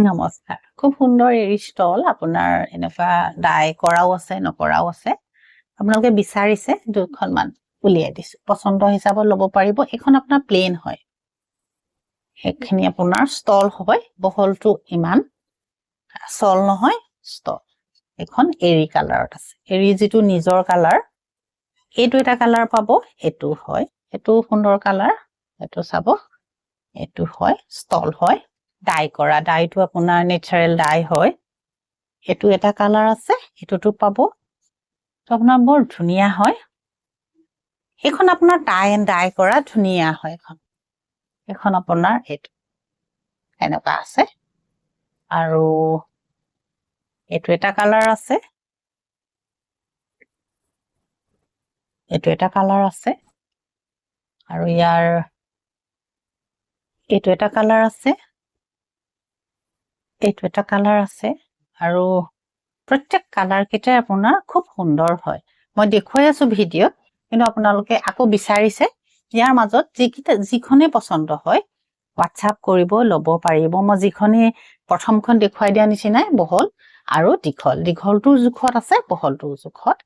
নমস্কাৰ খুব সুন্দৰ এৰি ষ্টল আপোনাৰ এনেকুৱা ডাই কৰাও আছে নকৰাও আছে আপোনালোকে বিচাৰিছে দুখনমান উলিয়াই দিছো পছন্দ হিচাপত ল'ব পাৰিব এখন আপোনাৰ প্লেন হয় এখিনি আপোনাৰ ষ্টল হয় বহলটো ইমান ষ্টল নহয় ষ্টল এখন এৰি কালাৰত আছে এৰি যেটো নিজৰ কালাৰ এইটো এটা কালাৰ পাব এটো হয় এটো সুন্দৰ কালাৰ এটো চাব এটো হয় ষ্টল হয় ডাই কৰা ডাইটো আপোনাৰ নেচাৰেল ডাই হয় এটো এটা কালাৰ আছে এটোটো পাব তো আপোনাৰ বৰ ধুনিয়া হয় এখন আপোনাৰ টাই এন্ড ডাই কৰা ধুনিয়া হয় এখন আপোনাৰ এটো এনেকা আছে আৰু এটো এটা কালাৰ আছে এটো এটা কালাৰ আছে আৰু ইয়াৰ এটো এটা কালাৰ আছে এটো এটা কালাৰ আছে আৰু প্ৰত্যেক কালাৰ কেইটা আপোনাৰ খুব সুন্দৰ হয় মই দেখুৱাই আছো ভিডিঅত কিন্তু আপোনালোকে আকৌ বিচাৰিছে ইয়াৰ মাজত যিখনে পছন্দ হয় WhatsApp কৰিব লব পাৰিব মই যিখনে প্ৰথমখন দেখুৱাই দিয়া নিচিনাই বহল আৰু দীঘলটোৰ জুখত আছে বহলটোৰ জুখত